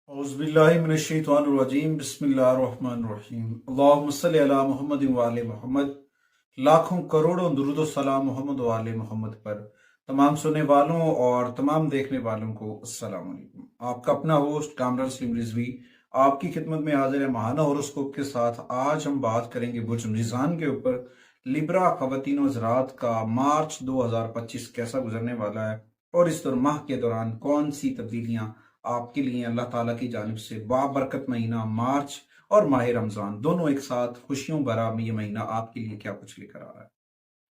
औज़ुबिल्लाहिमिनश्शैतानिर्रजीम बिस्मिल्लाहिर्रहमानिर्रहीम अल्लाहुम्मा सल्लि अला मुहम्मद व आले मोहम्मद। लाखों करोड़ों दुरूद व सलाम मोहम्मद व आले मोहम्मद पर। तमाम सुनने वालों और तमाम देखने वालों को अस्सलाम वालेकुम। आपका अपना होस्ट कामरान सलीम रिजवी आपकी खिदमत में हाजिर है महाना होरोस्कोप के साथ। आज हम बात करेंगे बुर्ज मीज़ान के ऊपर। लिब्रा ख़वातीन व हज़रात का मार्च 2025 कैसा गुजरने वाला है और इस माह के दौरान कौन सी तब्दीलियां आपके लिए अल्लाह ताला की जानिब से बाबरकत महीना मार्च और माह रमजान दोनों एक साथ खुशियों भरा ये महीना आपके लिए क्या कुछ लेकर आ रहा है।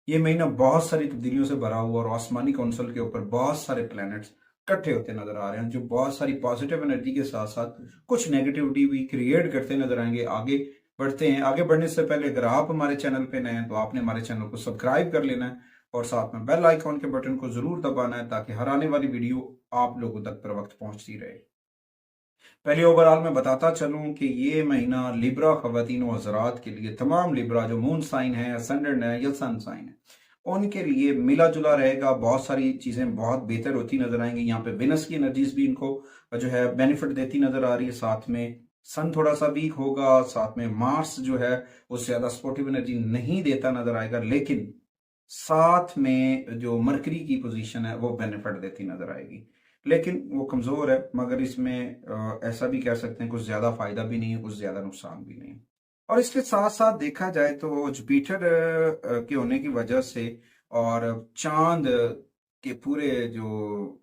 ये महीना बहुत सारी तब्दीलियों से भरा हुआ और आसमानी काउंसिल के ऊपर बहुत सारे प्लैनेट्स इकट्ठे होते नजर आ रहे हैं जो बहुत सारी पॉजिटिव एनर्जी के साथ साथ कुछ नेगेटिविटी भी क्रिएट करते नजर आएंगे। आगे बढ़ते हैं। आगे बढ़ने से पहले अगर आप हमारे चैनल पे नए हैं तो आपने हमारे चैनल को सब्सक्राइब कर लेना है और साथ में बेल आइकॉन के बटन को जरूर दबाना है ताकि हर आने वाली वीडियो आप लोगों तक पर वक्त पहुंचती रहे। पहले ओवरऑल मैं बताता चलूं कि ये महीना लिब्रा ख़वातीन व हज़रात के लिए तमाम लिब्रा जो मून साइन है, असेंडेंट है या सन साइन है उनके लिए मिला जुला रहेगा। बहुत सारी चीजें बहुत बेहतर होती नजर आएंगी। यहाँ पे विनस की एनर्जीज भी इनको जो है बेनिफिट देती नजर आ रही है। साथ में सन थोड़ा सा वीक होगा, साथ में मार्स जो है उससे ज्यादा सपोर्टिव एनर्जी नहीं देता नजर आएगा, लेकिन साथ में जो मरकरी की पोजीशन है वो बेनिफिट देती नजर आएगी, लेकिन वो कमजोर है। मगर इसमें ऐसा भी कह सकते हैं कुछ ज्यादा फायदा भी नहीं है, कुछ ज्यादा नुकसान भी नहीं है। और इसके साथ साथ देखा जाए तो जुपिटर के होने की वजह से और चांद के पूरे जो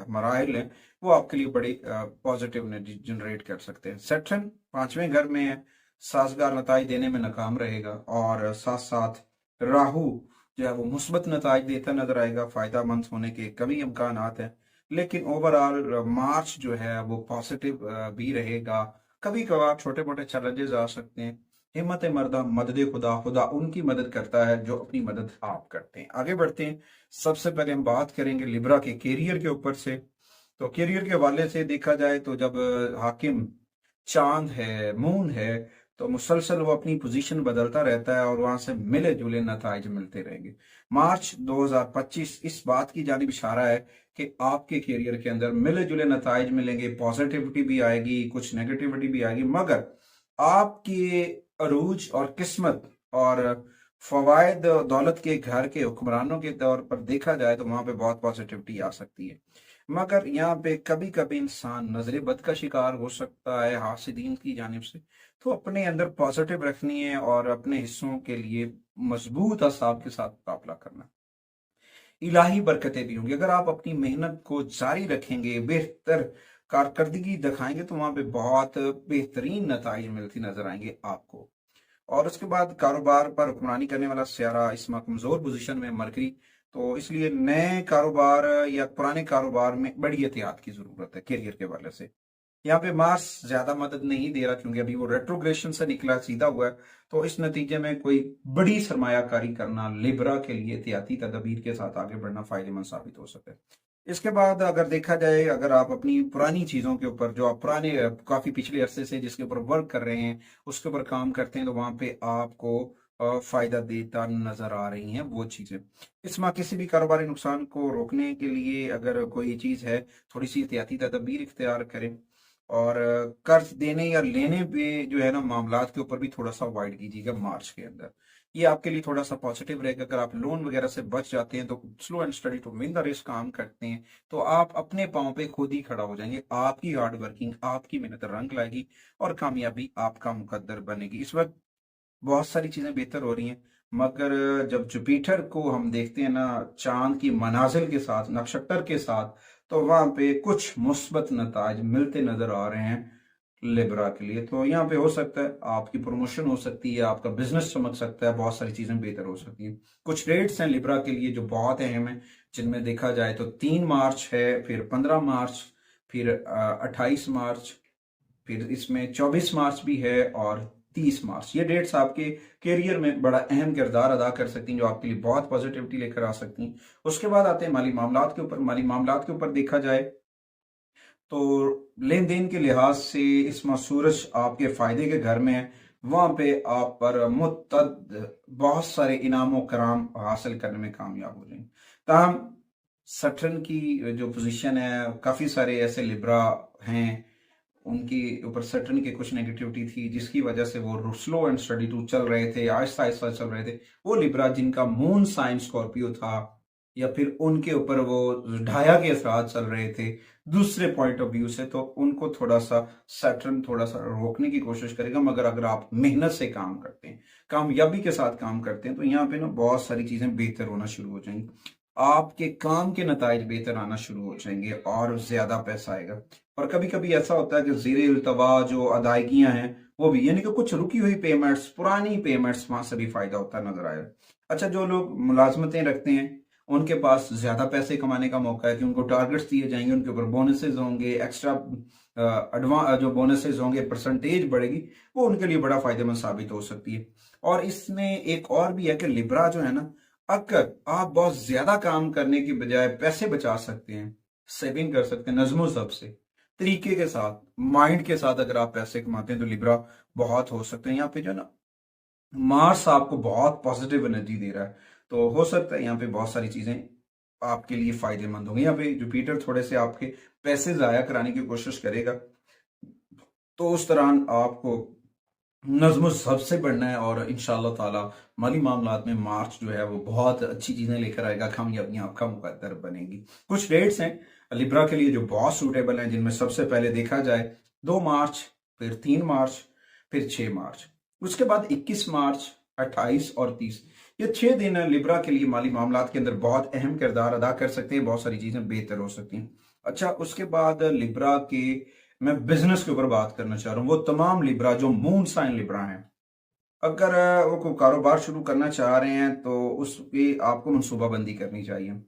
मराइल हैं वो आपके लिए बड़ी पॉजिटिव एनर्जी जनरेट कर सकते हैं। सैटर्न पांचवें घर में है, साजगार नताइज देने में नाकाम रहेगा और साथ साथ राहु जो है वो मुस्बत नताइज देता नजर आएगा। फायदा मंद होने के कभी इम्कान हैं, लेकिन ओवरऑल मार्च जो है वो पॉजिटिव भी रहेगा। कभी कभार छोटे मोटे चैलेंजेस आ सकते हैं। हिम्मत मर्दा मदद खुदा, खुदा उनकी मदद करता है जो अपनी मदद आप करते हैं। आगे बढ़ते हैं। सबसे पहले हम बात करेंगे लिब्रा के कैरियर के ऊपर से। तो कैरियर के हवाले से देखा जाए तो जब हाकिम चांद है, मून है, तो मुसलसल वो अपनी पोजीशन बदलता रहता है और वहां से मिले जुले नताइज मिलते रहेंगे। मार्च 2025 इस बात की जानिब इशारा है कि आपके कैरियर के अंदर मिले जुले नताइज मिलेंगे। पॉजिटिविटी भी आएगी, कुछ नेगेटिविटी भी आएगी, मगर आपकी अरूज और किस्मत और फवायद दौलत के घर के हुक्मरानों के तौर पर देखा जाए तो वहां पे बहुत पॉजिटिविटी आ सकती है। मगर यहाँ पे कभी कभी इंसान नजर बद का शिकार हो सकता है हासिदीन की जानिब से। तो अपने अंदर पॉजिटिव रखनी है और अपने हिस्सों के लिए मजबूत असाब के साथ मुकाबला करना। इलाही बरकतें भी होंगी अगर आप अपनी मेहनत को जारी रखेंगे, बेहतर कारकर्दगी दिखाएंगे तो वहां पे बहुत बेहतरीन नताइज मिलती नजर आएंगे आपको। और उसके बाद कारोबार पर हुक्मरानी करने वाला सियारा इस माह कमजोर पोजीशन में मरकरी, तो इसलिए नए कारोबार या पुराने कारोबार में बड़ी एहतियात की जरूरत है। करियर के वाले से यहाँ पे मार्स ज्यादा मदद नहीं दे रहा क्योंकि अभी वो रेट्रोग्रेशन से निकला सीधा हुआ है, तो इस नतीजे में कोई बड़ी सरमायाकारी करना लिब्रा के लिए एहतियाती तदबीर के साथ आगे बढ़ना फायदेमंद साबित हो सकता है। इसके बाद अगर देखा जाए, अगर आप अपनी पुरानी चीजों के ऊपर जो आप पुराने काफी पिछले अरसे से जिसके ऊपर वर्क कर रहे हैं उसके ऊपर काम करते हैं तो वहां पे आपको फायदा देता नजर आ रही हैं वो चीजें। इस माह किसी भी कारोबारी नुकसान को रोकने के लिए अगर कोई चीज है थोड़ी सी एहतियाती तदबीर इख्तियार करें और कर्ज देने या लेने पे जो है ना मामलात के ऊपर भी थोड़ा सा अवॉइड कीजिएगा मार्च के अंदर। ये आपके लिए थोड़ा सा पॉजिटिव रहेगा। अगर आप लोन वगैरह से बच जाते हैं तो slow and steady to win the race काम करते हैं तो आप अपने पांव पे खुद ही खड़ा हो जाएंगे। आपकी हार्ड वर्किंग, आपकी मेहनत रंग लाएगी और कामयाबी आपका मुकद्दर बनेगी। इस वक्त बहुत सारी चीजें बेहतर हो रही हैं, मगर जब जुपिटर को हम देखते हैं ना चांद की मनाजिल के साथ, नक्षत्र के साथ, तो वहां पे कुछ मुस्बत नताज मिलते नजर आ रहे हैं लिब्रा के लिए। तो यहाँ पे हो सकता है आपकी प्रमोशन हो सकती है, आपका बिजनेस चमक सकता है, बहुत सारी चीजें बेहतर हो सकती हैं। कुछ डेट्स हैं लिब्रा के लिए जो बहुत अहम है, जिनमें देखा जाए तो 3 मार्च है, फिर 15 मार्च, फिर 28 मार्च, फिर इसमें 24 मार्च भी है और 30 मार्च। ये डेट्स आपके करियर में बड़ा अहम किरदार अदा कर सकती हैं जो आपके लिए बहुत पॉजिटिविटी लेकर आ सकती हैं। उसके बाद आते हैं माली मामलात के ऊपर। माली मामलात के ऊपर देखा जाए तो लेन देन के लिहाज से इस माह सूरज आपके फायदे के घर में है। वहां पे आप पर मुतद बहुत सारे इनाम कराम हासिल करने में कामयाब हो जाएंगे। ताहम सटर्न की जो पोजीशन है, काफी सारे ऐसे लिब्रा हैं उनकी ऊपर सैटर्न की कुछ नेगेटिविटी थी जिसकी वजह से वो स्लो एंड स्टडी टू चल रहे थे, आहिस्ता आहिस्ता चल रहे थे। वो लिब्रा जिनका मून साइन स्कॉर्पियो था या फिर उनके ऊपर वो ढाया के असरात चल रहे थे दूसरे पॉइंट ऑफ व्यू से, तो उनको थोड़ा सा सैटर्न थोड़ा सा रोकने की कोशिश करेगा। मगर अगर आप मेहनत से काम करते हैं, कामयाबी के साथ काम करते हैं, तो यहाँ पे ना बहुत सारी चीजें बेहतर होना शुरू हो जाएंगी। आपके काम के नताइज बेहतर आना शुरू हो जाएंगे और ज्यादा पैसा आएगा। और कभी कभी ऐसा होता है कि ज़ेरे इल्तवा जो अदायगियां हैं वो भी, यानी कि कुछ रुकी हुई पेमेंट्स, पुरानी पेमेंट्स, वहां से भी फायदा होता नजर आएगा। अच्छा, जो लोग मुलाजमतें रखते हैं उनके पास ज्यादा पैसे कमाने का मौका है कि उनको टारगेट्स दिए जाएंगे, उनके ऊपर बोनसेस होंगे, एक्स्ट्रा एडवांस जो बोनसेस होंगे, परसेंटेज बढ़ेगी, वो उनके लिए बड़ा फायदेमंद साबित हो सकती है। और इसमें एक और भी है कि लिब्रा जो है ना, अगर आप बहुत ज्यादा काम करने की बजाय पैसे बचा सकते हैं, सेविंग कर सकते हैं नज्मो सबसे तरीके के साथ, माइंड के साथ, अगर आप पैसे कमाते हैं तो लिब्रा बहुत हो सकते हैं। यहाँ पे जो ना मार्स आपको बहुत पॉजिटिव एनर्जी दे रहा है, तो हो सकता है यहाँ पे बहुत सारी चीजें आपके लिए फायदेमंद होंगी। यहाँ पे जुपिटर थोड़े से आपके पैसे जाया कराने की कोशिश करेगा, तो उस दौरान आपको नज्म सबसे बढ़ना है और इंशाअल्लाह ताला माली मामलात में मार्च जो है वो बहुत अच्छी चीजें लेकर आएगा, कामयाबियां आपका मुकद्दर बनेगी। कुछ डेट्स हैं लिब्रा के लिए जो बहुत सूटेबल हैं, जिनमें सबसे पहले देखा जाए 2 मार्च, फिर 3 मार्च, फिर 6 मार्च, उसके बाद 21 मार्च, 28 और 30। ये 6 दिन लिब्रा के लिए माली मामलात के अंदर बहुत अहम किरदार अदा कर सकते हैं, बहुत सारी चीजें बेहतर हो सकती हैं। अच्छा, उसके बाद लिब्रा के, मैं बिजनेस के ऊपर बात करना चाह रहा हूँ, वो तमाम लिब्रा जो मून साइन लिब्रा हैं, अगर वो कोई कारोबार शुरू करना चाह रहे हैं तो उसकी आपको मनसूबाबंदी करनी चाहिए।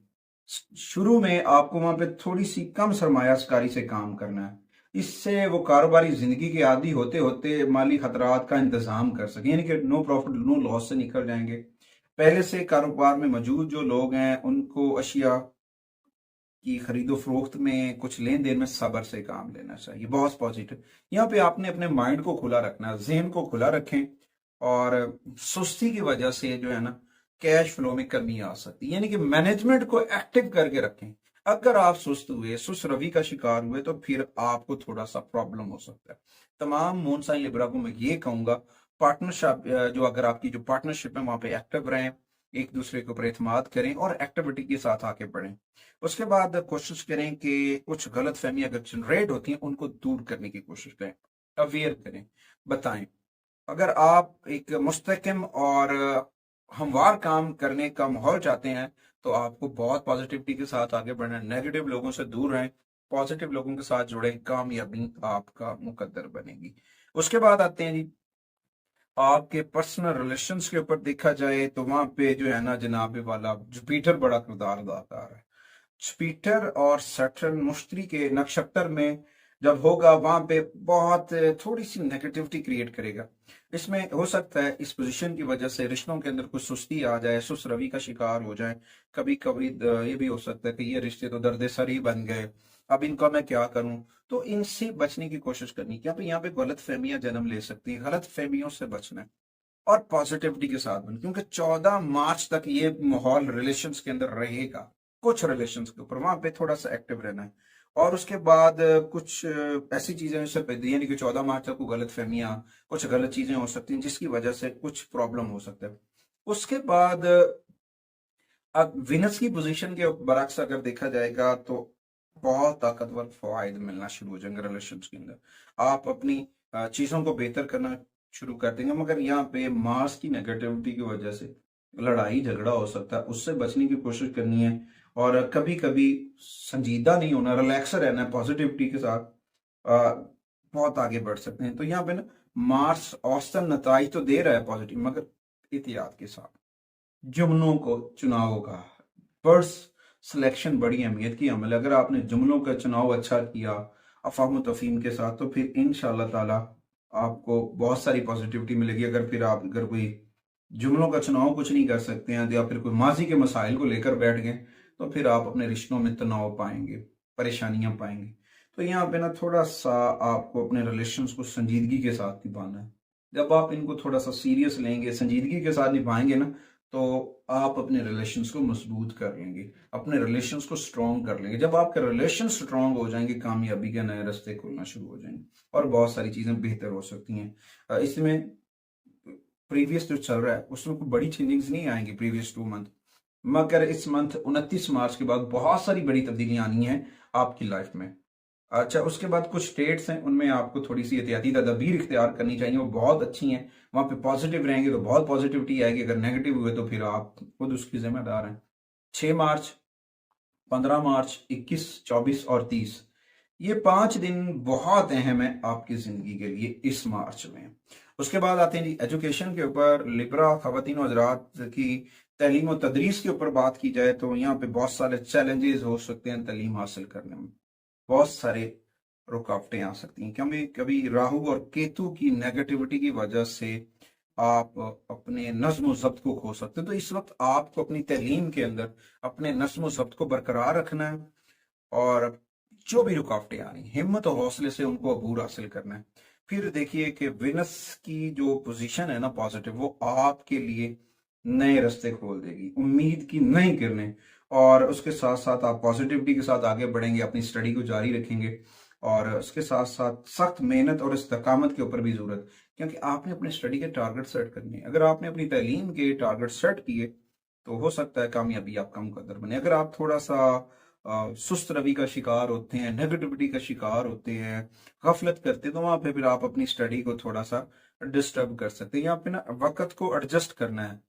शुरू में आपको वहां पे थोड़ी सी कम सरमायाकारी से काम करना है, इससे वो कारोबारी जिंदगी के आदी होते होते माली खतरात का इंतजाम कर सके, यानी कि नो प्रॉफिट नो लॉस से निकल जाएंगे। पहले से कारोबार में मौजूद जो लोग हैं उनको अशिया की खरीदो फरोख्त में, कुछ लेन देन में सब्र से काम लेना चाहिए, बहुत पॉजिटिव। यहाँ पे आपने अपने माइंड को खुला रखना है, जहन को खुला रखें। और सुस्ती की वजह से जो है ना कैश फ्लो में कमी आ सकती है, यानी कि मैनेजमेंट को एक्टिव करके रखें। अगर आप सुस्त हुए, सुस्त रवि का शिकार हुए, तो फिर आपको थोड़ा सा प्रॉब्लम हो सकता है। तमाम मून साइन लिब्रा को मैं ये कहूंगा, पार्टनरशिप जो, अगर आपकी जो पार्टनरशिप है वहां पे एक्टिव रहें, एक दूसरे के ऊपर एतमाद करें और एक्टिविटी के साथ आगे बढ़ें। उसके बाद कोशिश करें कि कुछ गलत फहमी अगर जनरेट होती हैं उनको दूर करने की कोशिश करें, अवेयर करें, बताएं। अगर आप एक मुस्तकिम और हमवार काम करने का माहौल चाहते हैं तो आपको बहुत पॉजिटिविटी के साथ आगे बढ़ना है, नेगेटिव लोगों से दूर रहें, पॉजिटिव लोगों के साथ जुड़े, कामयाबी आपका मुकद्दर बनेगी। उसके बाद आते हैं जी आपके पर्सनल रिलेशंस के ऊपर देखा जाए तो वहां पे जो है ना जनाबे वाला जुपिटर बड़ा किरदार अदा कर रहा है। जुपिटर और सैटर्न मुश्तरी के नक्षत्र में जब होगा वहां पे बहुत थोड़ी सी नेगेटिविटी क्रिएट करेगा। इसमें हो सकता है इस पोजीशन की वजह से रिश्तों के अंदर कुछ सुस्ती आ जाए, सुस्त रवि का शिकार हो जाए। कभी कभी ये भी हो सकता है कि ये रिश्ते तो दर्द सर ही बन गए, अब इनका मैं क्या करूं। तो इनसे बचने की कोशिश करनी, क्या यहाँ पे गलत फहमियां जन्म ले सकती हैं, गलत फहमियों से बचना है और पॉजिटिविटी के साथ बन, क्योंकि 14 मार्च तक ये माहौल रिलेशंस के अंदर रहेगा। कुछ रिलेशंस के ऊपर वहां पे थोड़ा सा एक्टिव रहना है। और उसके बाद कुछ ऐसी चीजें यानी कि 14 मार्च तक को गलत फहमियां, कुछ गलत चीजें हो सकती हैं जिसकी वजह से कुछ प्रॉब्लम हो सकता है। उसके बाद अब विनस की पोजीशन के बरक्स अगर देखा जाएगा तो बहुत ताकतवर फवायद मिलना शुरू हो जाएंगे रिलेशन के अंदर, आप अपनी चीजों को बेहतर करना शुरू कर देंगे। मगर यहाँ पे मार्स की नेगेटिविटी की वजह से लड़ाई झगड़ा हो सकता है, उससे बचने की कोशिश करनी है। और कभी कभी संजीदा नहीं होना, रिलैक्स रहना है, पॉजिटिविटी के साथ बहुत आगे बढ़ सकते हैं। तो यहाँ पे ना मार्स औसतन नताइज तो दे रहा है पॉजिटिव, मगर एहतियात के साथ। जुमलों को चुनाव का, वर्ड्स सिलेक्शन बड़ी अहमियत की अमल है। अगर आपने जुमलों का चुनाव अच्छा किया अफाम तफहीम के साथ तो फिर इंशाअल्लाह ताला आपको बहुत सारी पॉजिटिविटी मिलेगी। अगर कोई जुमलों का चुनाव कुछ नहीं कर सकते हैं या फिर कोई माजी के मसाइल को लेकर बैठ गए तो फिर आप अपने रिश्तों में तनाव पाएंगे, परेशानियां पाएंगे। तो यहाँ पे ना थोड़ा सा आपको अपने रिलेशंस को संजीदगी के साथ निभाना है। जब आप इनको थोड़ा सा सीरियस लेंगे, संजीदगी के साथ निभाएंगे ना, तो आप अपने रिलेशंस को मजबूत कर लेंगे, अपने रिलेशंस को स्ट्रॉन्ग कर लेंगे। जब आपके रिलेशन स्ट्रॉन्ग हो जाएंगे, कामयाबी के नए रास्ते खुलना शुरू हो जाएंगे और बहुत सारी चीजें बेहतर हो सकती हैं। इसमें प्रीवियस जो चल रहा है उसमें कोई बड़ी चेंजेस नहीं आएंगी प्रीवियस 2 मंथ, मगर इस मंथ 29 मार्च के बाद बहुत सारी बड़ी तब्दीलियां आनी है आपकी लाइफ में। अच्छा, उसके बाद कुछ स्टेट्स हैं उनमें आपको थोड़ी सी एहतियाती तदाबीर इख्तियार करनी चाहिए, वो बहुत अच्छी हैं। वहां पे पॉजिटिव रहेंगे तो बहुत पॉजिटिविटी आएगी, अगर नेगेटिव हुए तो फिर आप खुद उसकी जिम्मेदार हैं। 6 मार्च, 15 मार्च, 21, 24 और 30, ये 5 दिन बहुत अहम है आपकी जिंदगी के लिए इस मार्च में। उसके बाद आते हैं जी एजुकेशन के ऊपर। लिब्रा खवातीन और हजरात की तालीम और तदरीस के ऊपर बात की जाए तो यहाँ पे बहुत सारे चैलेंजेस हो सकते हैं तालीम हासिल करने में, बहुत सारे रुकावटें आ सकती हैं। कभी कभी राहु और केतु की नेगेटिविटी की वजह से आप अपने नज्म व ज़ब्त को खो सकते हैं। तो इस वक्त आपको अपनी तालीम के अंदर अपने नज्म व ज़ब्त को बरकरार रखना है और जो भी रुकावटें आ रही हिम्मत और हौसले से उनको अबूर हासिल करना है। फिर देखिए कि विनस की जो पोजीशन है ना पॉजिटिव, वो आपके लिए नए रास्ते खोल देगी, उम्मीद की नई किरणें। और उसके साथ साथ आप पॉजिटिविटी के साथ आगे बढ़ेंगे, अपनी स्टडी को जारी रखेंगे और उसके साथ साथ सख्त मेहनत और इस्तकामत के ऊपर भी जरूरत, क्योंकि आपने अपने स्टडी के टारगेट सेट करने हैं। अगर आपने अपनी तालीम के टारगेट सेट किए तो हो सकता है कामयाबी आपका मुकद्दर बने। अगर आप थोड़ा सा सुस्त रवि का शिकार होते हैं, नेगेटिविटी का शिकार होते हैं, गफलत करते हैं, तो वहां पे फिर आप अपनी स्टडी को थोड़ा सा डिस्टर्ब कर सकते हैं। यहाँ पे ना वक्त को एडजस्ट करना है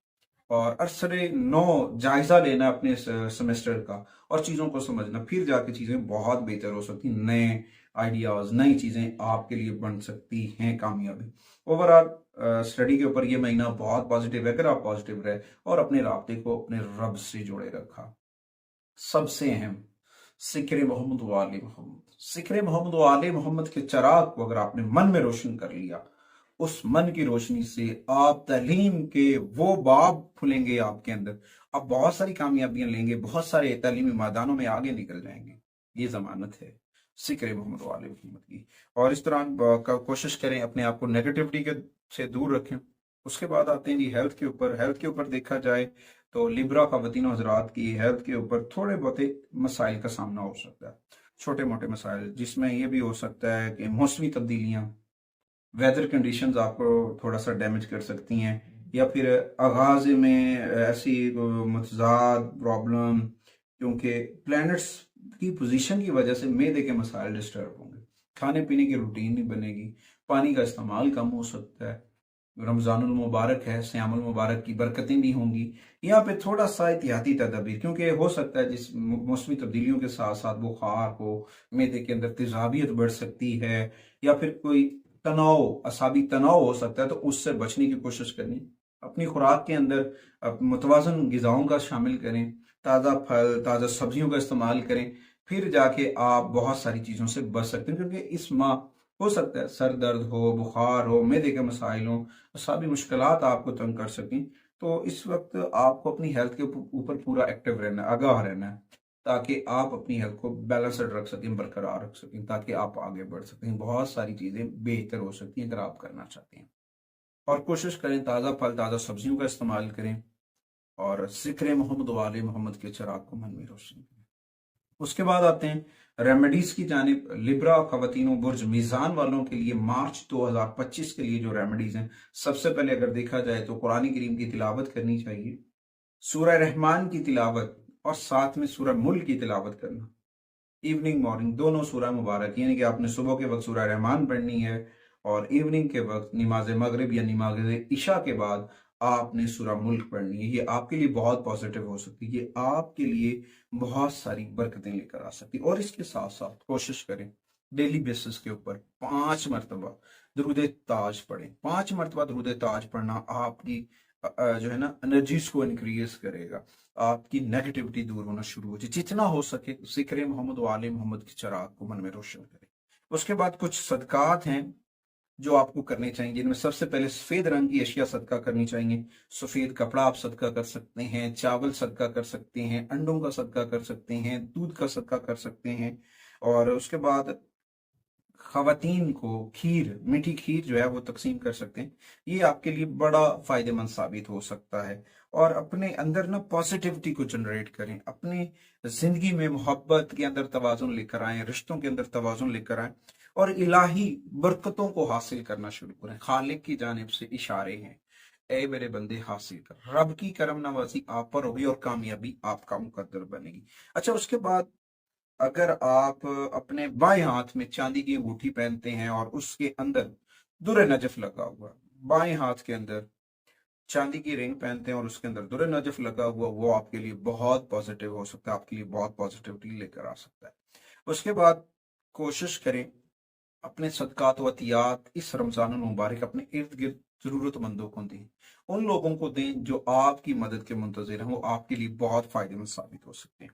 और अरसरे नो जायजा लेना अपने सेमेस्टर का और चीजों को समझना, फिर जाके चीजें बहुत बेहतर हो सकती, नए आइडियाज, नई चीजें आपके लिए बन सकती हैं कामयाबी। ओवरऑल स्टडी के ऊपर ये महीना बहुत पॉजिटिव है अगर आप पॉजिटिव रहे और अपने राब्ते को अपने रब से जोड़े रखा। सबसे अहम सिक्र मोहम्मद वाले मोहम्मद, सिक्र मोहम्मद वाले मोहम्मद के चराग को अगर आपने मन में रोशन कर लिया, उस मन की रोशनी से आप तालीम के वो बाब खुलेंगे आपके अंदर, आप बहुत सारी कामयाबियां लेंगे, बहुत सारे तालीमी मैदानों में आगे निकल जाएंगे। ये जमानत है सिक्र मोहम्मद वाले मोहम्मद की। और इस दौरान कोशिश करें अपने आप को नेगेटिविटी के से दूर रखें। उसके बाद आते हैं जी हेल्थ के ऊपर। हेल्थ के ऊपर देखा जाए तो लिब्रा ख़वातीन हज़रात की हेल्थ के ऊपर थोड़े बहुत मसाइल का सामना हो सकता है, छोटे मोटे मसाइल, जिसमें ये भी हो सकता है कि मौसमी तब्दीलियां, वेदर कंडीशंस आपको थोड़ा सा डैमेज कर सकती हैं, या फिर आगाज में ऐसी मतजाद प्रॉब्लम, क्योंकि प्लैनेट्स की पोजीशन की वजह से मैदे के मसाइल डिस्टर्ब होंगे, खाने पीने की रूटीन नहीं बनेगी, पानी का इस्तेमाल कम हो सकता है। रमज़ानुल मुबारक है, सयामुल मुबारक की बरकतें भी होंगी। यहाँ पे थोड़ा सा एहतियाती तदाबीर, क्योंकि हो सकता है जिस मौसमी तब्दीलियों के साथ साथ बुखार हो, मैदे के अंदर तेजाबियत बढ़ सकती है, या फिर कोई तनाव, असाबी तनाव हो सकता है, तो उससे बचने की कोशिश करनी। अपनी खुराक के अंदर मुतवाजन ग़िज़ाओं का शामिल करें, ताज़ा फल, ताज़ा सब्जियों का इस्तेमाल करें, फिर जाके आप बहुत सारी चीज़ों से बच सकते हैं। क्योंकि इस माह हो सकता है सर दर्द हो, बुखार हो, मैदे के मसाइल हो, असाबी मुश्किलात आपको तंग कर सकें। तो इस वक्त आपको अपनी हेल्थ के ऊपर पूरा एक्टिव रहना है, आगाह रहना है, ताकि आप अपनी हेल्थ को बैलेंस्ड रख सकें, बरकरार रख सकें, ताकि आप आगे बढ़ सकें। बहुत सारी चीज़ें बेहतर हो सकती हैं अगर आप करना चाहते हैं। और कोशिश करें ताज़ा फल, ताज़ा सब्जियों का इस्तेमाल करें और ज़िक्र मोहम्मद वाले मोहम्मद के चिराग को मन में रोशन करें। उसके बाद आते हैं रेमेडीज की जानिब। लिब्रा ख़वातीनों बुर्ज मीज़ान वालों के लिए मार्च 2025 के लिए जो रेमेडीज हैं, सबसे पहले अगर देखा जाए तो कुरान करीम की तिलावत करनी चाहिए, सूरह रहमान की तिलावत और साथ में सूरह मुल्क की तिलावत करना। इवनिंग मॉर्निंग दोनों सूरह मुबारक, यानी कि आपने सुबह के वक्त सूरह रहमान पढ़नी है और इवनिंग के वक्त नमाज मगरिब या नमाज इशा के बाद आपने सूरह मुल्क पढ़नी है। ये आपके लिए बहुत पॉजिटिव हो सकती है, ये आपके लिए बहुत सारी बरकतें लेकर आ सकती है। और इसके साथ साथ कोशिश करें डेली बेसिस के ऊपर 5 मरतबा दरूद ताज पढ़ें। 5 मरतबा दरूद ताज पढ़ना आपकी जो है ना एनर्जीज को इंक्रीज करेगा, आपकी नेगेटिविटी दूर होना शुरू हो जाए। जितना हो सके ज़िक्र मोहम्मद वाले मोहम्मद के चिराग को मन में रोशन करें। उसके बाद कुछ सदकात हैं जो आपको करने चाहिए, जिनमें सबसे पहले सफेद रंग की अशिया सदका करनी चाहिए। सफेद कपड़ा आप सदका कर सकते हैं, चावल सदका कर सकते हैं, अंडों का सदका कर सकते हैं, दूध का सदका कर सकते हैं। और उसके बाद खवातीन को खीर, मीठी खीर जो है वो तकसीम कर सकते हैं। ये आपके लिए बड़ा फायदेमंद साबित हो सकता है। और अपने अंदर ना पॉजिटिविटी को जनरेट करें, अपनी जिंदगी में मोहब्बत के अंदर तवाज़ुन लेकर आए, रिश्तों के अंदर तवाज़ुन लेकर आए और इलाही बरकतों को हासिल करना शुरू करें। खालिक की जानिब से इशारे हैं, ए मेरे बंदे हासिल कर, रब की करम नवाजी आप पर होगी और कामयाबी आपका मुकद्दर बनेगी। अच्छा, उसके बाद अगर आप अपने बाएं हाथ में चांदी की अंगूठी पहनते हैं और उसके अंदर दुर्र नजफ लगा हुआ, बाएं हाथ के अंदर चांदी की रिंग पहनते हैं और उसके अंदर दुर्र नजफ लगा हुआ, वो आपके लिए बहुत पॉजिटिव हो सकता है, आपके लिए बहुत पॉजिटिविटी लेकर आ सकता है। उसके बाद कोशिश करें अपने सदकात व अतियात इस रमजान मुबारक अपने इर्द गिर्द जरूरतमंदों को दें, उन लोगों को दें जो आपकी मदद के मुंतजिर हैं, वो आपके लिए बहुत फायदेमंद साबित हो सकते हैं।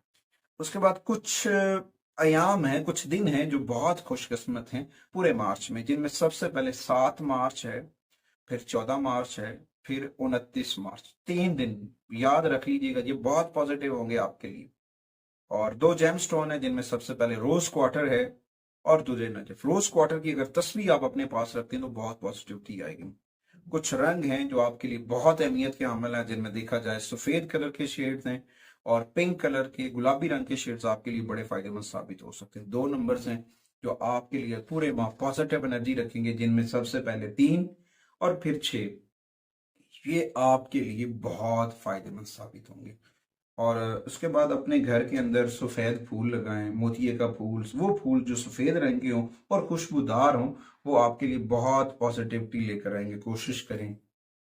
उसके बाद कुछ अयाम हैं, कुछ दिन हैं जो बहुत खुशकिस्मत हैं पूरे मार्च में, जिनमें सबसे पहले 7 मार्च है, फिर 14 मार्च है, फिर 29 मार्च। 3 दिन याद रख लीजिएगा, ये बहुत पॉजिटिव होंगे आपके लिए। और 2 जेम स्टोन है जिनमें सबसे पहले रोज क्वार्टर है और दूसरे नजफ। रोज क्वार्टर की अगर तस्वीर आप अपने पास रखते हैं तो बहुत पॉजिटिविटी आएगी। कुछ रंग हैं जो आपके लिए बहुत अहमियत के हामिल हैं, जिनमें देखा जाए सफेद कलर के शेड्स हैं और पिंक कलर के, गुलाबी रंग के शेड्स आपके लिए बड़े फायदेमंद साबित हो सकते हैं। 2 नंबर्स हैं जो आपके लिए पूरे माह पॉजिटिव एनर्जी रखेंगे, जिनमें सबसे पहले 3 और फिर 6, ये आपके लिए बहुत फायदेमंद साबित होंगे। और उसके बाद अपने घर के अंदर सफेद फूल लगाएं, मोतिये का फूल, वो फूल जो सफेद रंग के हों और खुशबूदार हों, वो आपके लिए बहुत पॉजिटिविटी लेकर आएंगे। कोशिश करें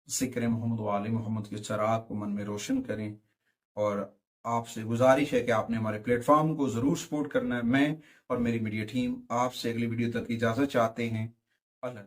जिक्र मोहम्मद वाले मोहम्मद के चराग को मन में रोशन करें। और आपसे गुजारिश है कि आपने हमारे प्लेटफॉर्म को जरूर सपोर्ट करना है। मैं और मेरी मीडिया टीम आपसे अगली वीडियो तक इजाजत चाहते हैं। अल्लाह